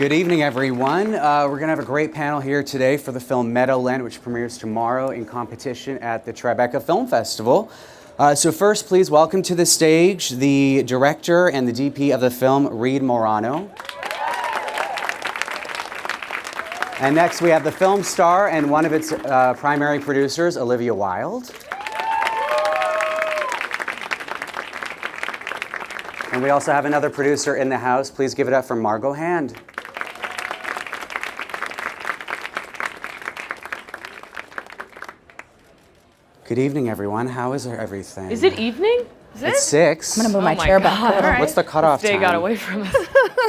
Good evening, everyone. We're going to have a great panel here today for the film Meadowland, which premieres tomorrow in competition at the Tribeca Film Festival. So first, please welcome to the stage the director and the DP of the film, Reed Morano. And next, we have the film star and one of its primary producers, Olivia Wilde. And we also have another producer in the house. Please give it up for Margot Hand. Good evening, everyone. How is everything? Is it evening? Is it? It's 6. I'm gonna move my chair back a little. Right. What's the cutoff This day time? got away from us.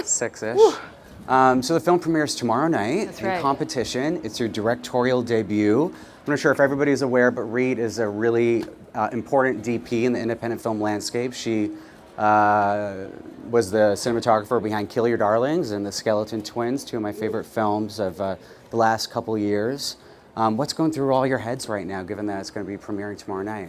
6-ish. So the film premieres tomorrow night That's in right. competition. It's your directorial debut. I'm not sure if everybody's aware, but Reed is a really important DP in the independent film landscape. She was the cinematographer behind Kill Your Darlings and The Skeleton Twins, two of my favorite films of the last couple years. What's going through all your heads right now, given that it's going to be premiering tomorrow night?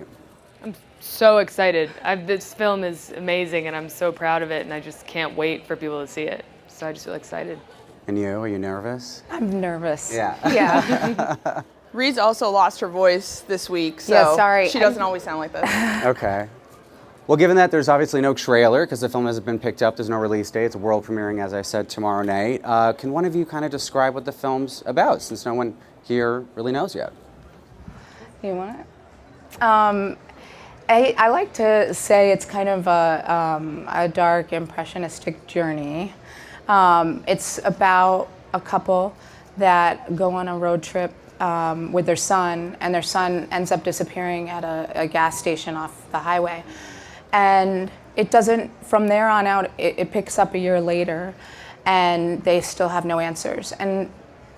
I'm so excited. This film is amazing, and I'm so proud of it, and I just can't wait for people to see it. So I just feel excited. And you, are you nervous? I'm nervous. Yeah. Yeah. Reed's also lost her voice this week, so Yeah, sorry. she doesn't always sound like this. Okay. Well, given that there's obviously no trailer, because the film hasn't been picked up, there's no release date, it's world premiering, as I said, tomorrow night. Can one of you kind of describe what the film's about, since no one here really knows yet? You want it? I like to say it's kind of a dark, impressionistic journey. It's about a couple that go on a road trip with their son, and their son ends up disappearing at a gas station off the highway. And it doesn't, from there on out, it picks up a year later, and they still have no answers. And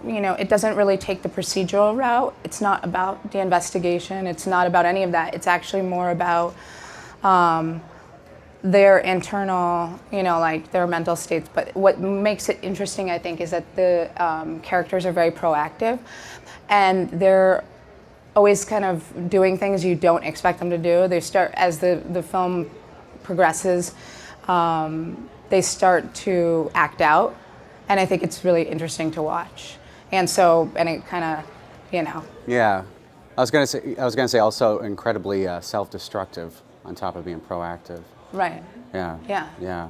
you know, it doesn't really take the procedural route. It's not about the investigation. It's not about any of that. It's actually more about their internal, you know, like their mental states. But what makes it interesting, I think, is that the characters are very proactive, and they're always kind of doing things you don't expect them to do. They start, as the film progresses, they start to act out, and I think it's really interesting to watch. And so, and it kind of, you know. Yeah. I was gonna say also incredibly self-destructive on top of being proactive. Right. Yeah. Yeah. Yeah.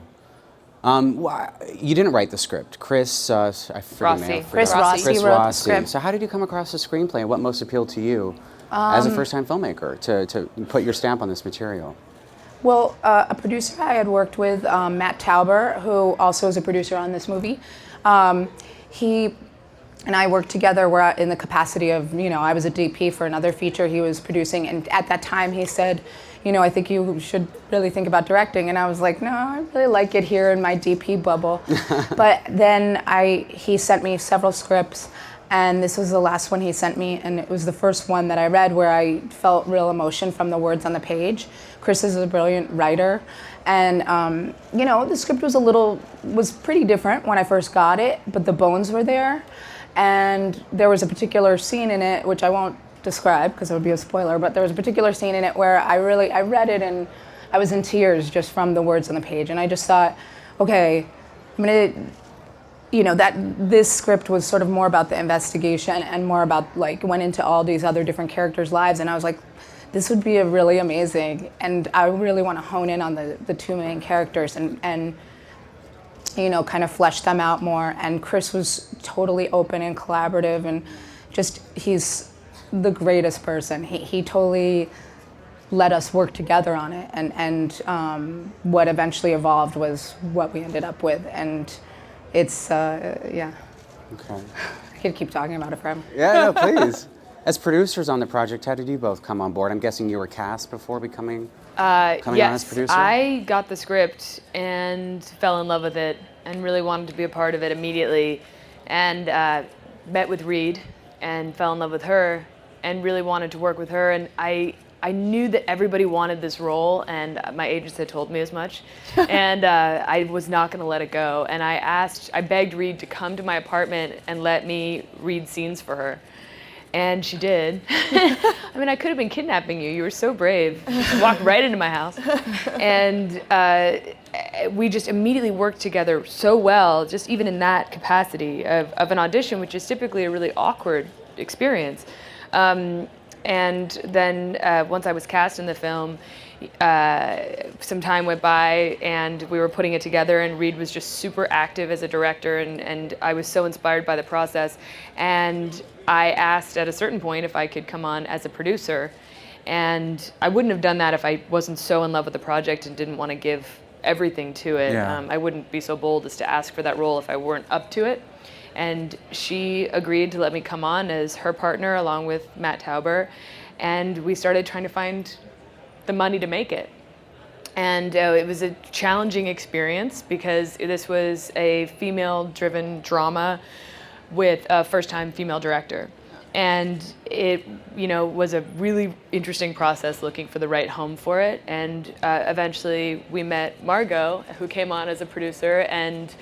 You didn't write the script. Chris, I forget Rossi. the name. Chris Rossi Chris wrote the Rossi. script. So how did you come across the screenplay, and what most appealed to you as a first-time filmmaker to put your stamp on this material? Well, a producer I had worked with, Matt Tauber, who also is a producer on this movie, he and I worked together. We're in the capacity of, you know, I was a DP for another feature he was producing, and at that time he said, you know, I think you should really think about directing. And I was like, no, I really like it here in my DP bubble. But then he sent me several scripts, and this was the last one he sent me, and it was the first one that I read where I felt real emotion from the words on the page. Chris is a brilliant writer, and you know, the script was pretty different when I first got it, but the bones were there. And there was a particular scene in it, which I won't describe because it would be a spoiler, but there was a particular scene in it where I read it and I was in tears just from the words on the page. And I just thought, okay, I'm gonna, you know, that this script was sort of more about the investigation and more about, like, went into all these other different characters' lives. And I was like, this would be a really amazing, and I really want to hone in on the two main characters and you know, kind of flesh them out more. And Chris was totally open and collaborative, and just, he's the greatest person. He totally let us work together on it, and what eventually evolved was what we ended up with. And it's, yeah. Okay. I could keep talking about it forever. Yeah, no, please. As producers on the project, how did you both come on board? I'm guessing you were cast before coming on as producer? I got the script and fell in love with it and really wanted to be a part of it immediately, and met with Reed and fell in love with her and really wanted to work with her. And I knew that everybody wanted this role, and my agents had told me as much, and I was not going to let it go. And I begged Reed to come to my apartment and let me read scenes for her. And she did. I mean, I could have been kidnapping you. You were so brave. You just walked right into my house. And we just immediately worked together so well, just even in that capacity of an audition, which is typically a really awkward experience. And then once I was cast in the film, some time went by and we were putting it together, and Reed was just super active as a director, and I was so inspired by the process. And I asked at a certain point if I could come on as a producer, and I wouldn't have done that if I wasn't so in love with the project and didn't want to give everything to it. Yeah. I wouldn't be so bold as to ask for that role if I weren't up to it. And she agreed to let me come on as her partner along with Matt Tauber, and we started trying to find the money to make it. And it was a challenging experience because this was a female-driven drama with a first-time female director. And it, was a really interesting process looking for the right home for it. And eventually we met Margot, who came on as a producer and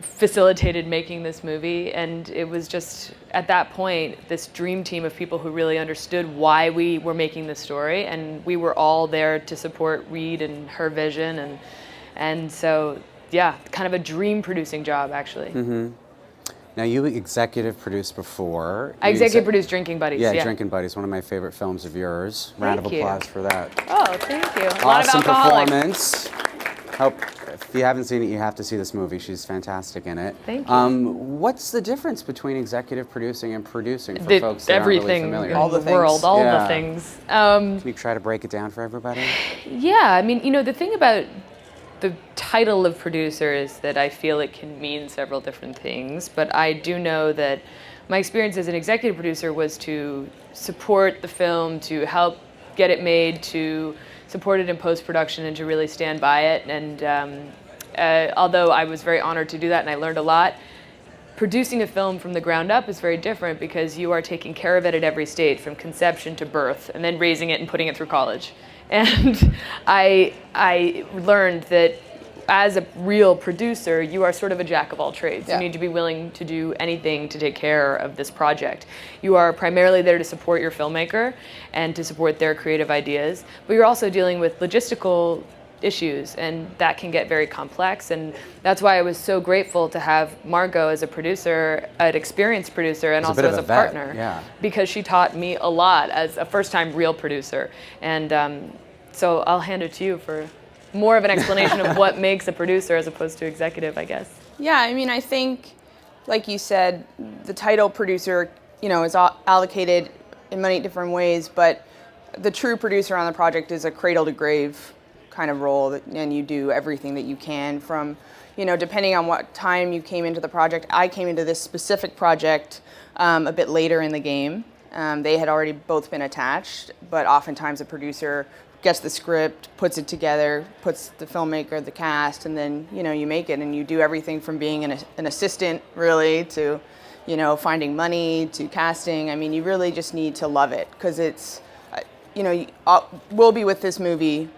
facilitated making this movie. And it was just, at that point, this dream team of people who really understood why we were making this story. And we were all there to support Reed and her vision. And so, yeah, kind of a dream producing job, actually. Mm-hmm. Now, you executive produced before. I executive produced Drinking Buddies. Yeah, Drinking Buddies, one of my favorite films of yours. Round of applause for that. Oh, thank you. A lot of Awesome alcoholics. performance. Hope if you haven't seen it, you have to see this movie. She's fantastic in it. Thank you. What's the difference between executive producing and producing for folks that everything aren't really familiar? in All the the things. world, all Yeah. the things. Can you try to break it down for everybody? Yeah, I mean, the thing about the title of producer is that I feel it can mean several different things, but I do know that my experience as an executive producer was to support the film, to help get it made, to support it in post-production, and to really stand by it. And although I was very honored to do that and I learned a lot, producing a film from the ground up is very different because you are taking care of it at every stage, from conception to birth, and then raising it and putting it through college. And I learned that as a real producer, you are sort of a jack of all trades. Yeah. You need to be willing to do anything to take care of this project. You are primarily there to support your filmmaker and to support their creative ideas, but you're also dealing with logistical issues, and that can get very complex. And that's why I was so grateful to have Margot as a producer, an experienced producer, and also as a partner, yeah. because she taught me a lot as a first-time real producer. And so I'll hand it to you for more of an explanation of what makes a producer as opposed to executive, I guess. Yeah, I mean, I think, like you said, the title producer, is allocated in many different ways, but the true producer on the project is a cradle to grave kind of role, and you do everything that you can from, depending on what time you came into the project. I came into this specific project a bit later in the game. They had already both been attached, but oftentimes a producer gets the script, puts it together, puts the filmmaker, the cast, and then, you make it, and you do everything from being an assistant, really, to, finding money, to casting. I mean, you really just need to love it, because it's, we'll be with this movie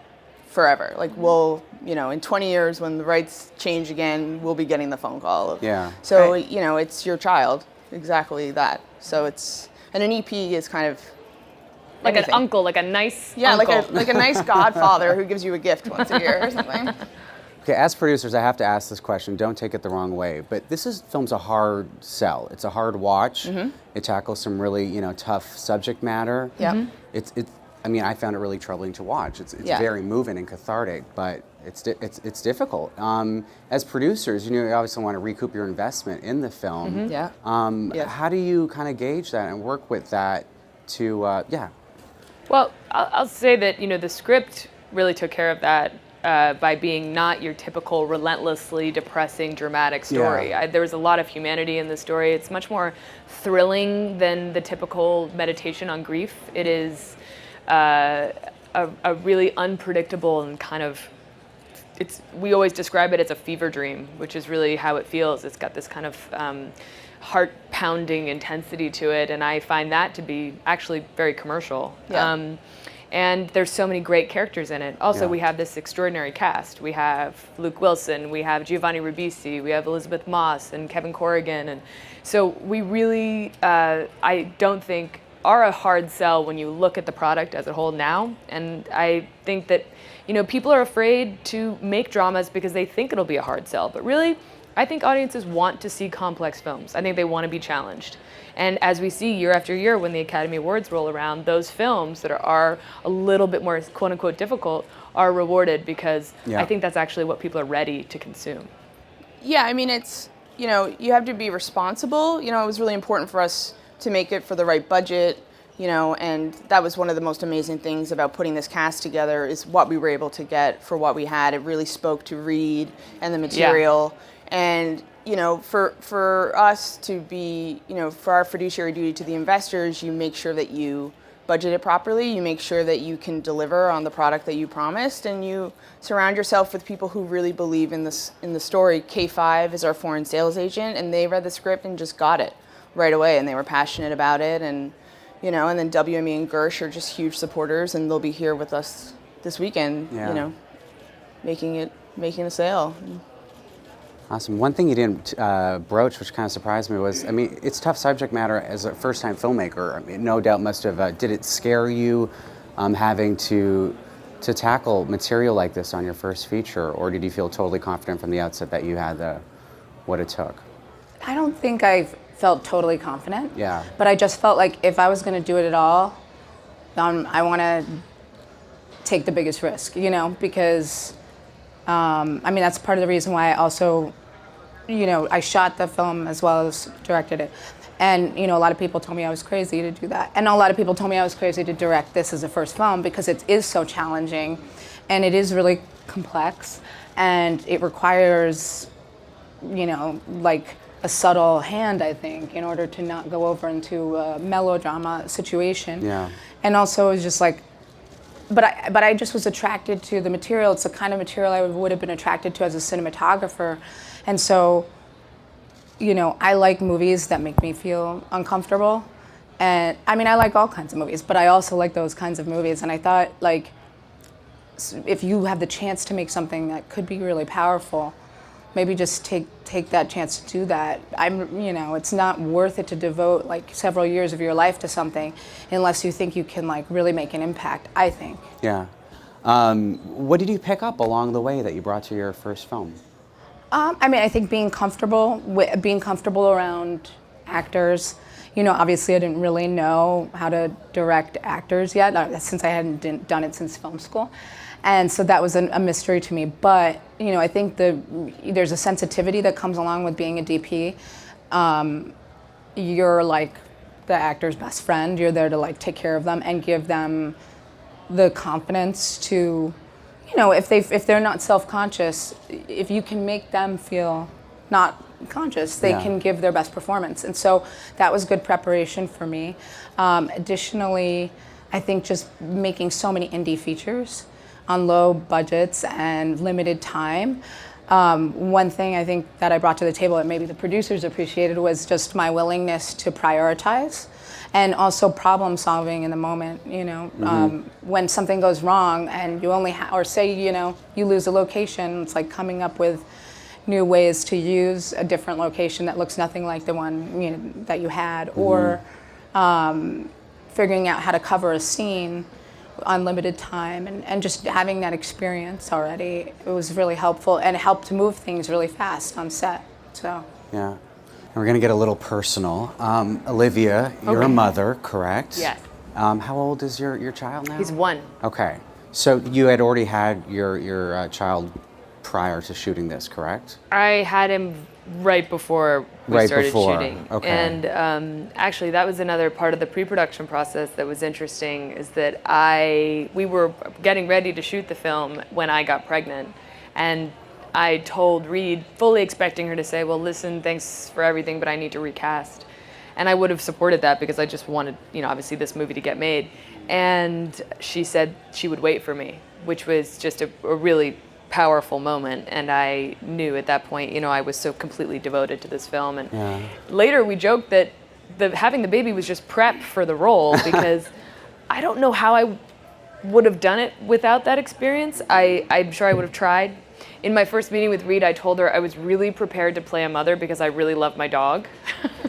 forever. Like, we'll, in 20 years, when the rights change again, we'll be getting the phone call. Yeah. So, Right. It's your child, exactly that. So it's, and an EP is kind of Like anything. an uncle, like a nice Yeah, uncle. like a nice godfather who gives you a gift once a year or something. Okay, as producers, I have to ask this question. Don't take it the wrong way, but film's a hard sell. It's a hard watch. Mm-hmm. It tackles some really, tough subject matter. Yep. Mm-hmm. I mean, I found it really troubling to watch. It's Yeah. very moving and cathartic, but it's difficult. As producers, you obviously want to recoup your investment in the film. Yeah. Yes. How do you kind of gauge that and work with that to, Well, I'll say that, the script really took care of that by being not your typical relentlessly depressing, dramatic story. Yeah. There was a lot of humanity in the story. It's much more thrilling than the typical meditation on grief. It is a really unpredictable and kind of, we always describe it as a fever dream, which is really how it feels. It's got this kind of heart-pounding intensity to it, and I find that to be actually very commercial. Yeah. And there's so many great characters in it. Also, Yeah. we have this extraordinary cast. We have Luke Wilson, we have Giovanni Ribisi, we have Elizabeth Moss and Kevin Corrigan. And so we really, I don't think, are a hard sell when you look at the product as a whole now. And I think that, you know, people are afraid to make dramas because they think it'll be a hard sell. But really, I think audiences want to see complex films. I think they want to be challenged. And as we see year after year when the Academy Awards roll around, those films that are a little bit more quote unquote difficult are rewarded because I think that's actually what people are ready to consume. Yeah, I mean, it's, you know, you have to be responsible. You know, it was really important for us to make it for the right budget, you know, and that was one of the most amazing things about putting this cast together is what we were able to get for what we had. It really spoke to Reed and the material. And, you know, for us to be, you know, for our fiduciary duty to the investors, you make sure that you budget it properly, you make sure that you can deliver on the product that you promised, and you surround yourself with people who really believe in this, in the story. K5 is our foreign sales agent, and they read the script and just got it right away, and they were passionate about it. And, you know, and then WME and Gersh are just huge supporters, and they'll be here with us this weekend, you know, making a sale. Awesome. One thing you didn't broach, which kind of surprised me, was, I mean, it's tough subject matter as a first-time filmmaker. I mean, no doubt must have, did it scare you having to tackle material like this on your first feature, or did you feel totally confident from the outset that you had what it took? I don't think I felt totally confident. Yeah. But I just felt like if I was going to do it at all, I want to take the biggest risk, you know, because, I mean, that's part of the reason why I also, you know, I shot the film as well as directed it. And, you know, a lot of people told me I was crazy to do that. And a lot of people told me I was crazy to direct this as a first film because it is so challenging and it is really complex and it requires, you know, like a subtle hand, I think, in order to not go over into a melodrama situation. Yeah. And also it was just like, but I just was attracted to the material. It's the kind of material I would have been attracted to as a cinematographer. And so, you know, I like movies that make me feel uncomfortable. And I mean, I like all kinds of movies, but I also like those kinds of movies. And I thought, like, if you have the chance to make something that could be really powerful, maybe just take that chance to do that. You know, it's not worth it to devote like several years of your life to something unless you think you can like really make an impact, I think. Yeah. What did you pick up along the way that you brought to your first film? I mean, I think being comfortable around actors. You know, obviously I didn't really know how to direct actors yet, since I hadn't done it since film school. And so that was a mystery to me. But, you know, I think there's a sensitivity that comes along with being a DP. You're like the actor's best friend. You're there to like take care of them and give them the confidence to, you know, if they're not self-conscious, if you can make them feel not conscious, they can give their best performance. And so that was good preparation for me. Additionally, I think just making so many indie features on low budgets and limited time. One thing I think that I brought to the table that maybe the producers appreciated was just my willingness to prioritize and also problem solving in the moment, you know. When something goes wrong and you only or say, you know, you lose a location, it's like coming up with new ways to use a different location that looks nothing like the one, you know, that you had, or figuring out how to cover a scene on limited time, and just having that experience already, it was really helpful and it helped to move things really fast on set. So yeah, and we're gonna get a little personal. Olivia, you're a mother, correct? Yes. How old is your child now? He's 1. Okay, so you had already had your child prior to shooting this, correct? I had him right before we started shooting. Okay. And actually that was another part of the pre-production process that was interesting, is that we were getting ready to shoot the film when I got pregnant. And I told Reed, fully expecting her to say, well, listen, thanks for everything, but I need to recast. And I would have supported that because I just wanted, you know, obviously this movie to get made. And she said she would wait for me, which was just a really powerful moment. And I knew at that point, you know, I was so completely devoted to this film. And later we joked that having the baby was just prep for the role, because I don't know how I would have done it without that experience. I'm sure I would have tried. In my first meeting with Reed, I told her I was really prepared to play a mother because I really love my dog.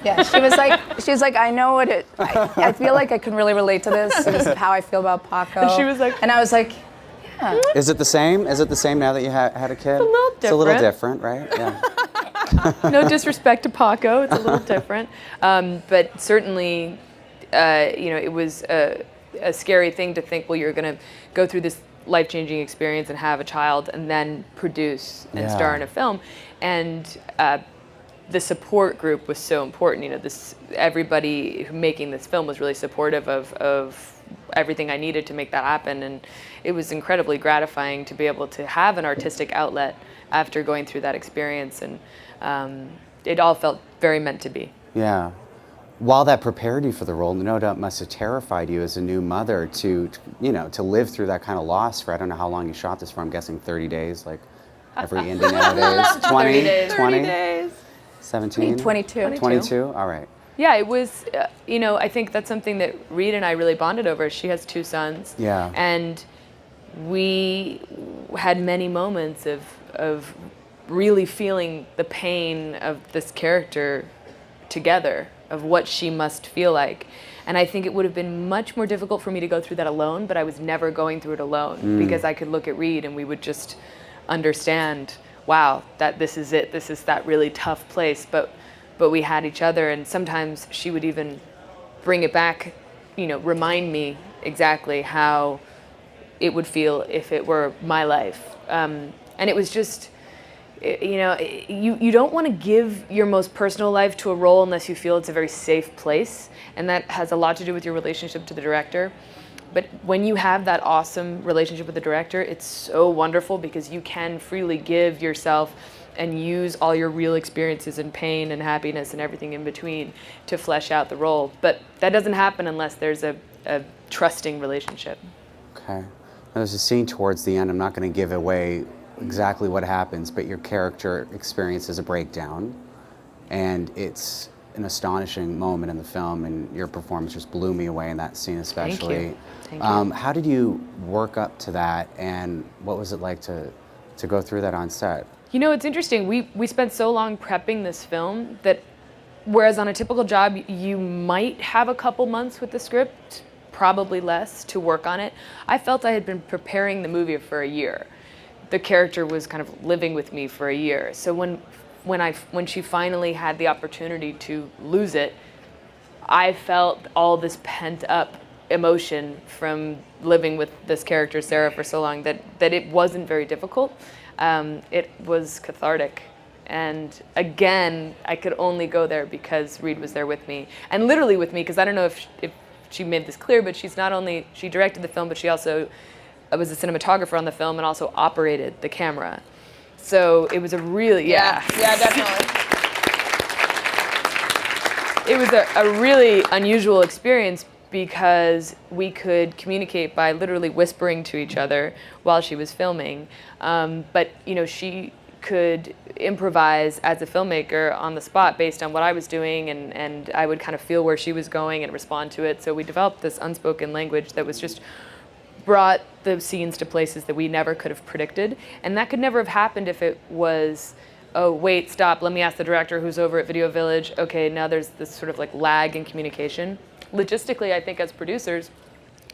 Yeah, she was like, I know what it. I feel like I can really relate to this. This is how I feel about Paco. And she was like, and I was like, yeah. Is it the same? Is it the same now that you had a kid? It's a little different. It's a little different, right? Yeah. No disrespect to Paco, it's a little different. But certainly, it was a scary thing to think, well, you're going to go through this life-changing experience and have a child and then produce and star in a film. And the support group was so important. Everybody making this film was really supportive of everything I needed to make that happen. And it was incredibly gratifying to be able to have an artistic outlet after going through that experience. And it all felt very meant to be. Yeah. While that prepared you for the role, no doubt must have terrified you as a new mother to live through that kind of loss for, I don't know how long you shot this for, I'm guessing 30 days, like every indie nowadays. 20? 30 days. 20? 30 days. 17? 22. 22? All right. Yeah, it was, I think that's something that Reed and I really bonded over. She has 2 sons. Yeah. And we had many moments of really feeling the pain of this character together, of what she must feel like. And I think it would have been much more difficult for me to go through that alone, but I was never going through it alone because I could look at Reed and we would just understand, wow, that this is it. This is that really tough place. But we had each other, and sometimes she would even bring it back, remind me exactly how it would feel if it were my life. And it was just, you don't want to give your most personal life to a role unless you feel it's a very safe place. And that has a lot to do with your relationship to the director. But when you have that awesome relationship with the director, it's so wonderful because you can freely give yourself and use all your real experiences and pain and happiness and everything in between to flesh out the role. But that doesn't happen unless there's a trusting relationship. Okay. There's a scene towards the end, I'm not going to give away exactly what happens, but your character experiences a breakdown, and it's an astonishing moment in the film, and your performance just blew me away in that scene especially. Thank you. How did you work up to that, and what was it like to go through that on set? It's interesting. We spent so long prepping this film that whereas on a typical job you might have a couple months with the script, probably less, to work on it, I felt I had been preparing the movie for a year. The character was kind of living with me for a year. So when she finally had the opportunity to lose it, I felt all this pent up emotion from living with this character, Sarah, for so long that it wasn't very difficult. It was cathartic. And again, I could only go there because Reed was there with me, and literally with me, because I don't know if she made this clear, but she directed the film, but she also was a cinematographer on the film and also operated the camera. So it was a really, Yeah, definitely. It was a really unusual experience because we could communicate by literally whispering to each other while she was filming. But she could improvise as a filmmaker on the spot based on what I was doing, and I would kind of feel where she was going and respond to it. So we developed this unspoken language that was just brought the scenes to places that we never could have predicted. And that could never have happened if it was, oh, wait, stop, let me ask the director who's over at Video Village. Okay, now there's this sort of like lag in communication. Logistically, I think as producers,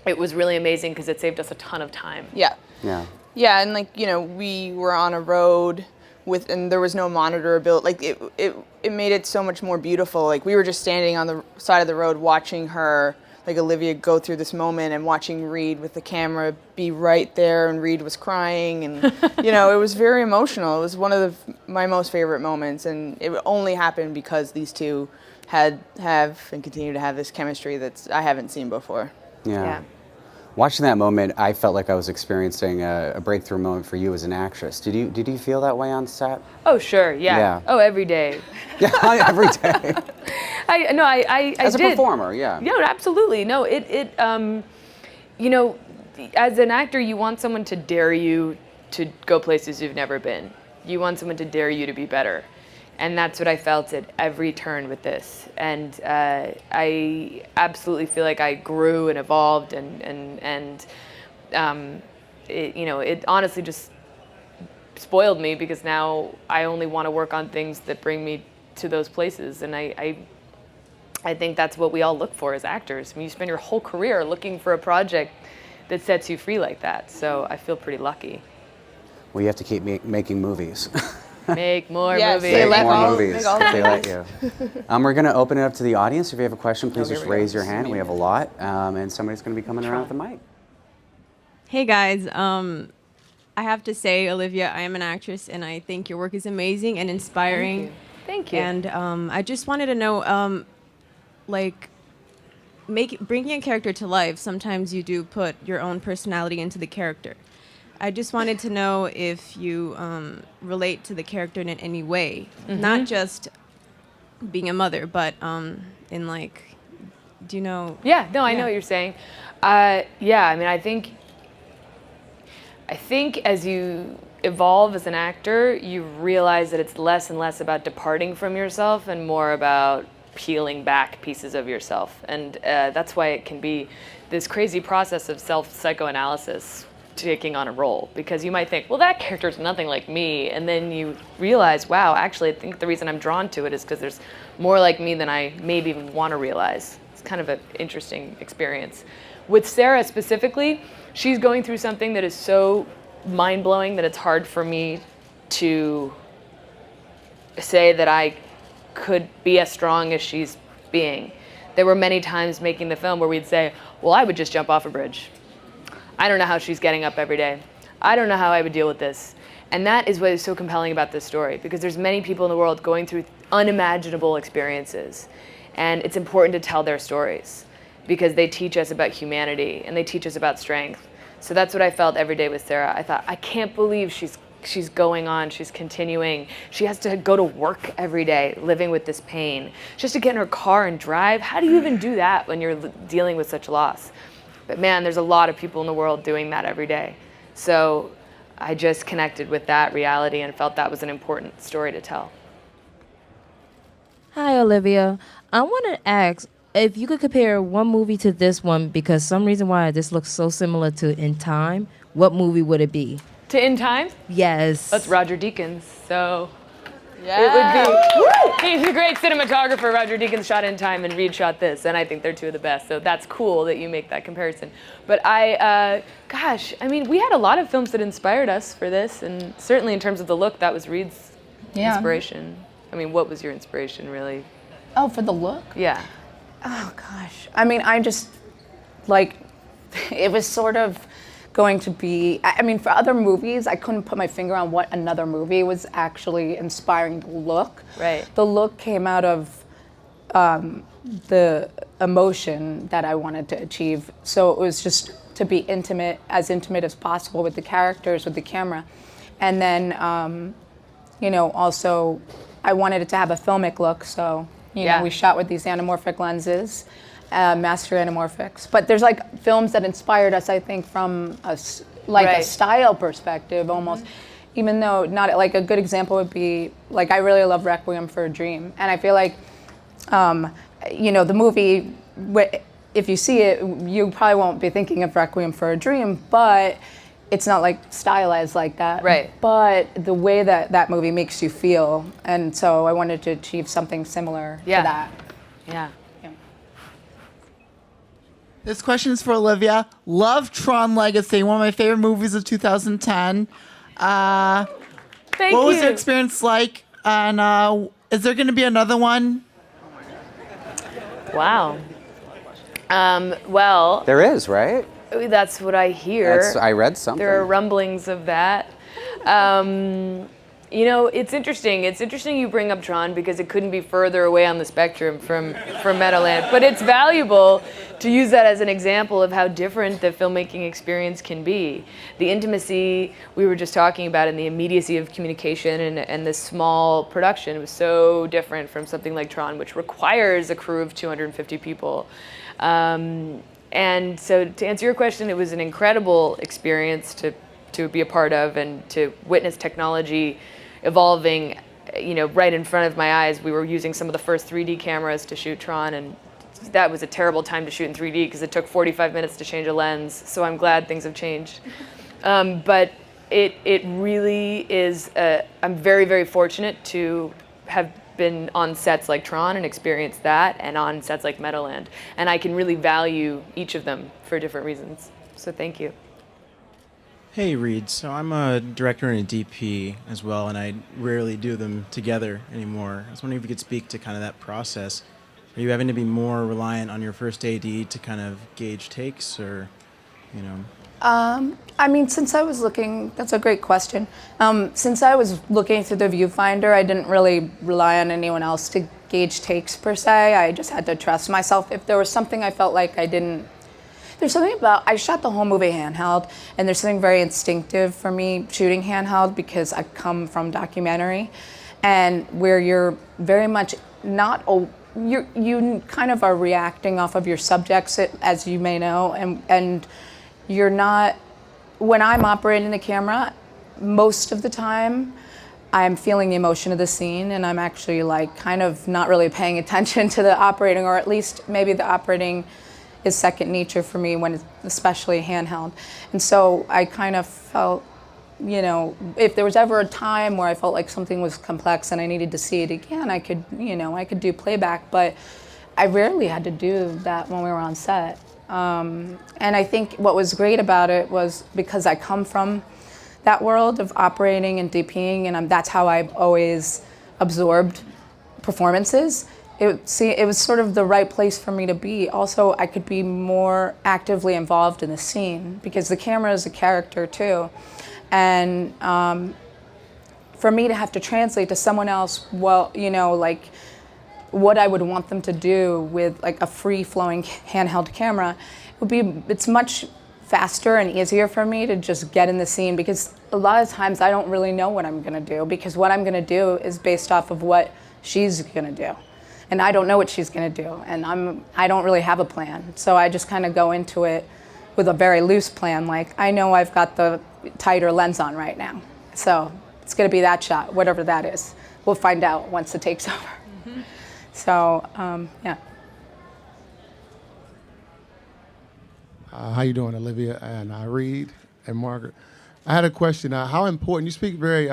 it was really amazing because it saved us a ton of time. Yeah. Yeah. Yeah, and we were on a road and there was no monitor built. Like it made it so much more beautiful. Like we were just standing on the side of the road watching her, like Olivia, go through this moment, and watching Reed with the camera be right there, and Reed was crying, and it was very emotional. It was one of my most favorite moments, and it only happened because these two have and continue to have this chemistry that I haven't seen before. Yeah. Watching that moment, I felt like I was experiencing a breakthrough moment for you as an actress. Did you feel that way on set? Oh, sure, yeah. Oh, every day. Yeah, every day. I as a did. performer, yeah. No, absolutely. No, as an actor, you want someone to dare you to go places you've never been. You want someone to dare you to be better. And that's what I felt at every turn with this. And I absolutely feel like I grew and evolved and it honestly just spoiled me, because now I only want to work on things that bring me to those places. And I think that's what we all look for as actors. I mean, you spend your whole career looking for a project that sets you free like that. So I feel pretty lucky. Well, you have to keep making movies. Make more Yes, movies. they Make let more all- movies make all if they the let you. We're going to open it up to the audience. If you have a question, please here just we go. raise your hand. We have a lot, and somebody's going to be coming around with the mic. Hey guys, I have to say, Olivia, I am an actress, and I think your work is amazing and inspiring. Thank you. And I just wanted to know, bringing a character to life, sometimes you do put your own personality into the character. I just wanted to know if you relate to the character in any way, not just being a mother, but in like, do you know? Yeah, no, I know what you're saying. I mean, I think as you evolve as an actor, you realize that it's less and less about departing from yourself and more about peeling back pieces of yourself. And that's why it can be this crazy process of self-psychoanalysis taking on a role, because you might think, well, that character's nothing like me, and then you realize, wow, actually I think the reason I'm drawn to it is because there's more like me than I maybe even want to realize. It's kind of an interesting experience. With Sarah specifically, she's going through something that is so mind-blowing that it's hard for me to say that I could be as strong as she's being. There were many times making the film where we'd say, well, I would just jump off a bridge. I don't know how she's getting up every day. I don't know how I would deal with this. And that is what is so compelling about this story, because there's many people in the world going through unimaginable experiences. And it's important to tell their stories, because they teach us about humanity and they teach us about strength. So that's what I felt every day with Sarah. I thought, I can't believe she's going on, she's continuing. She has to go to work every day, living with this pain. Just to get in her car and drive, how do you even do that when you're dealing with such loss? But man, there's a lot of people in the world doing that every day. So I just connected with that reality and felt that was an important story to tell. Hi, Olivia. I want to ask if you could compare one movie to this one, because some reason why this looks so similar to In Time. What movie would it be? To In Time? Yes. That's Roger Deakins. So Yeah. it would be, he's a great cinematographer. Roger Deakins shot In Time and Reed shot this, and I think they're two of the best. So that's cool that you make that comparison. But I mean, we had a lot of films that inspired us for this, and certainly in terms of the look, that was Reed's inspiration. I mean, what was your inspiration, really? Oh, for the look? Yeah. Oh gosh. I mean, I just like it was sort of going to be, I mean, for other movies, I couldn't put my finger on what another movie was actually inspiring the look. Right. The look came out of the emotion that I wanted to achieve. So it was just to be intimate, as intimate as possible with the characters, with the camera. And then, you know, also I wanted it to have a filmic look. So, you know, we shot with these anamorphic lenses. Master anamorphics, but there's like films that inspired us, I think, from a style perspective almost. Even though not like a good example would be like I really love Requiem for a Dream, and I feel like you know the movie. If you see it, you probably won't be thinking of Requiem for a Dream, but it's not like stylized like that. Right. But the way that that movie makes you feel, and so I wanted to achieve something similar to that. Yeah. This question is for Olivia. Love Tron Legacy, one of my favorite movies of 2010. Thank you. What was your experience like? And is there going to be another one? Wow. Well, There is, right? that's what I hear. I read something. There are rumblings of that. You know, it's interesting. It's interesting you bring up Tron because it couldn't be further away on the spectrum from Meadowland. But it's valuable to use that as an example of how different the filmmaking experience can be. The intimacy we were just talking about and the immediacy of communication and the small production was so different from something like Tron, which requires a crew of 250 people. And so to answer your question, it was an incredible experience to be a part of and to witness technology evolving, you know, right in front of my eyes. We were using some of the first 3D cameras to shoot Tron, and that was a terrible time to shoot in 3D because it took 45 minutes to change a lens. So I'm glad things have changed. But it really is, I'm very, very fortunate to have been on sets like Tron and experienced that, and on sets like Meadowland. And I can really value each of them for different reasons. So thank you. Hey Reed, so I'm a director and a DP as well, and I rarely do them together anymore. I was wondering if you could speak to kind of that process. Are you having to be more reliant on your first AD to kind of gauge takes, or, you know? I mean, since I was looking, that's a great question. Since I was looking through the viewfinder, I didn't really rely on anyone else to gauge takes per se. I just had to trust myself. If there was something I felt like I didn't, there's something about, I shot the whole movie handheld, and there's something very instinctive for me shooting handheld because I come from documentary, and where you're very much not, you kind of are reacting off of your subjects, as you may know, and you're not, when I'm operating the camera, most of the time, I'm feeling the emotion of the scene, and I'm actually like kind of not really paying attention to the operating, or at least maybe the operating is second nature for me when it's especially handheld. And so I kind of felt, you know, if there was ever a time where I felt like something was complex and I needed to see it again, I could, you know, I could do playback, but I rarely had to do that when we were on set. And I think what was great about it was because I come from that world of operating and DPing, and that's how I've always absorbed performances. It was sort of the right place for me to be. Also, I could be more actively involved in the scene because the camera is a character too. And for me to have to translate to someone else, well, you know, like what I would want them to do with like a free-flowing handheld camera, it's much faster and easier for me to just get in the scene, because a lot of times I don't really know what I'm gonna do, because what I'm gonna do is based off of what she's gonna do. And I don't know what she's gonna do, and I don't really have a plan. So I just kind of go into it with a very loose plan, like I know I've got the tighter lens on right now. So it's gonna be that shot, whatever that is. We'll find out once the take's over. Mm-hmm. So, yeah. How you doing, Olivia and Reed and Margaret? I had a question. How important, you speak very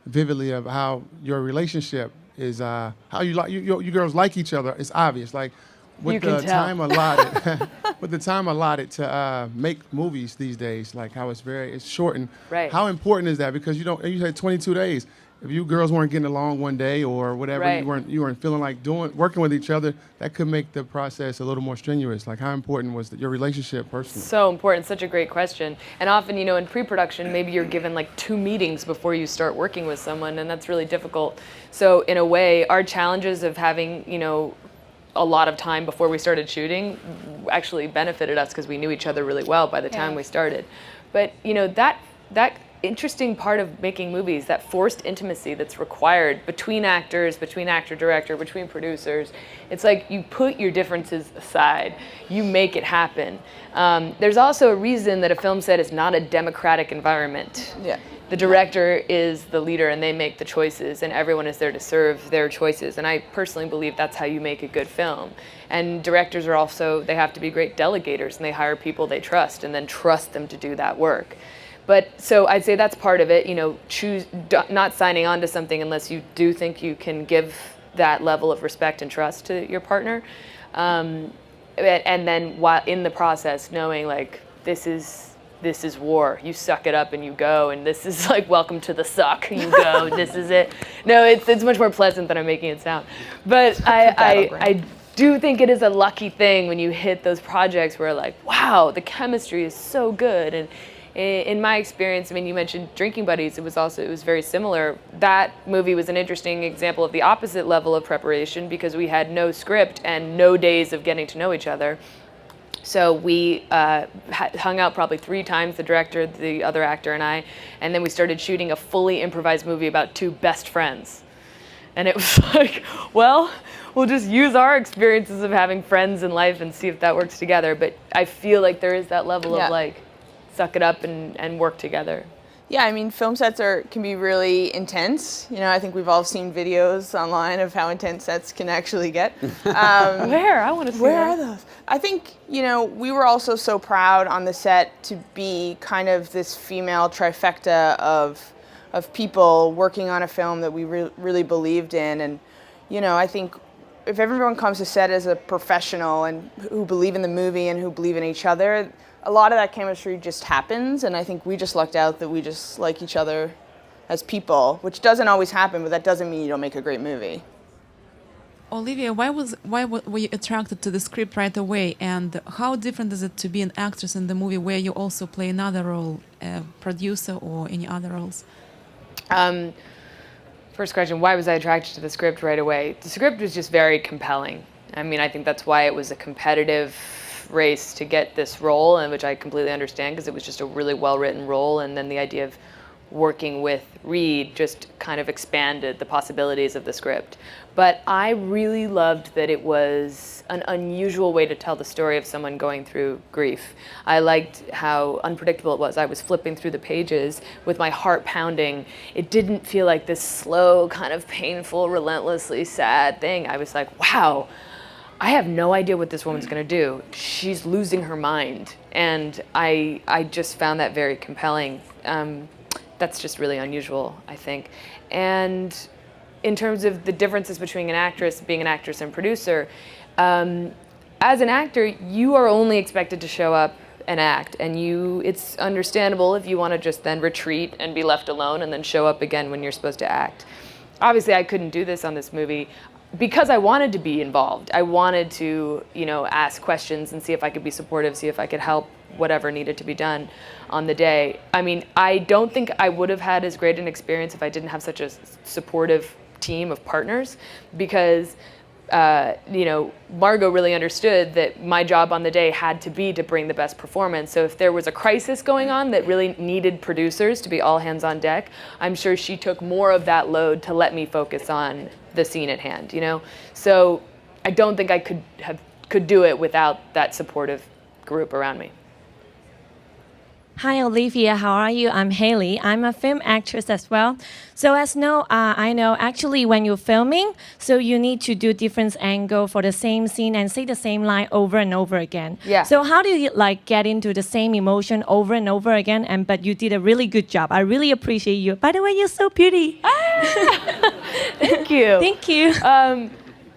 vividly of how your relationship is, how you girls like each other. It's obvious, like with the time allotted, with the time allotted to make movies these days, like how it's shortened. Right. How important is that? Because you had 22 days. If you girls weren't getting along one day or whatever, right, you weren't feeling like working with each other, that could make the process a little more strenuous. Like, how important was your relationship personally? So important, such a great question. And often, you know, in pre-production, maybe you're given like 2 meetings before you start working with someone, and that's really difficult. So in a way, our challenges of having, you know, a lot of time before we started shooting actually benefited us because we knew each other really well by the time we started. But, you know, that interesting part of making movies, that forced intimacy that's required between actors, between actor-director, between producers. It's like you put your differences aside, you make it happen. There's also a reason that a film set is not a democratic environment. Yeah. The director is the leader and they make the choices, and everyone is there to serve their choices. And I personally believe that's how you make a good film. And directors are also, they have to be great delegators, and they hire people they trust and then trust them to do that work. But so I'd say that's part of it, you know, not signing on to something unless you do think you can give that level of respect and trust to your partner. And then while in the process, knowing like, this is war. You suck it up and you go, and this is like, welcome to the suck. You go, this is it. No, it's much more pleasant than I'm making it sound. But I do think it is a lucky thing when you hit those projects where like, wow, the chemistry is so good. And in my experience, I mean, you mentioned Drinking Buddies, it was very similar. That movie was an interesting example of the opposite level of preparation because we had no script and no days of getting to know each other. So we hung out probably 3 times, the director, the other actor, and I, and then we started shooting a fully improvised movie about 2 best friends. And it was like, well, we'll just use our experiences of having friends in life and see if that works together. But I feel like there is that level of like, suck it up and work together. Yeah, I mean, film sets can be really intense. You know, I think we've all seen videos online of how intense sets can actually get. Where? I want to see Where that. are those? I think, you know, we were also so proud on the set to be kind of this female trifecta of people working on a film that we really believed in. And, you know, I think if everyone comes to set as a professional and who believe in the movie and who believe in each other, a lot of that chemistry just happens. And I think we just lucked out that we just like each other as people, which doesn't always happen, but that doesn't mean you don't make a great movie. Olivia, why were you attracted to the script right away, and how different is it to be an actress in the movie where you also play another role, a producer or any other roles? First question, why was I attracted to the script right away? The script was just very compelling. I mean, I think that's why it was a competitive race to get this role, and which I completely understand because it was just a really well-written role, and then the idea of working with Reed just kind of expanded the possibilities of the script. But I really loved that it was an unusual way to tell the story of someone going through grief. I liked how unpredictable it was. I was flipping through the pages with my heart pounding. It didn't feel like this slow, kind of painful, relentlessly sad thing. I was like, wow, I have no idea what this woman's gonna do. She's losing her mind. And I just found that very compelling. That's just really unusual, I think. And in terms of the differences between being an actress and producer, as an actor, you are only expected to show up and act, and it's understandable if you want to just then retreat and be left alone and then show up again when you're supposed to act. Obviously, I couldn't do this on this movie because I wanted to be involved. I wanted to, you know, ask questions and see if I could be supportive, see if I could help whatever needed to be done on the day. I mean, I don't think I would have had as great an experience if I didn't have such a supportive team of partners, because you know, Margot really understood that my job on the day had to be to bring the best performance. So if there was a crisis going on that really needed producers to be all hands on deck, I'm sure she took more of that load to let me focus on the scene at hand, you know? So I don't think I could do it without that supportive group around me. Hi, Olivia. How are you? I'm Haley. I'm a film actress as well. So I know actually when you're filming, so you need to do different angle for the same scene and say the same line over and over again. Yeah. So how do you like get into the same emotion over and over again? But you did a really good job. I really appreciate you. By the way, you're so pretty. Thank you. Thank you.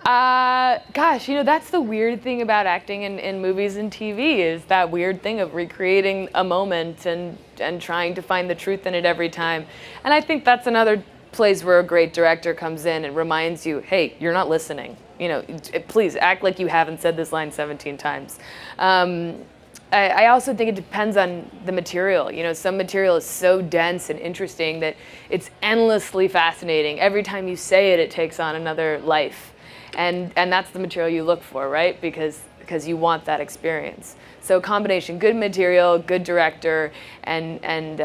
Gosh, you know, that's the weird thing about acting in movies and TV, is that weird thing of recreating a moment and trying to find the truth in it every time. And I think that's another place where a great director comes in and reminds you, hey, you're not listening. You know, please act like you haven't said this line 17 times. I also think it depends on the material. You know, some material is so dense and interesting that it's endlessly fascinating. Every time you say it, it takes on another life. And that's the material you look for, right? Because you want that experience. So combination, good material, good director, and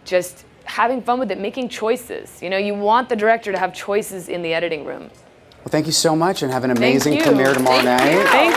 just having fun with it, making choices. You know, you want the director to have choices in the editing room. Well, thank you so much, and have an amazing you. premiere tomorrow night. Thank you.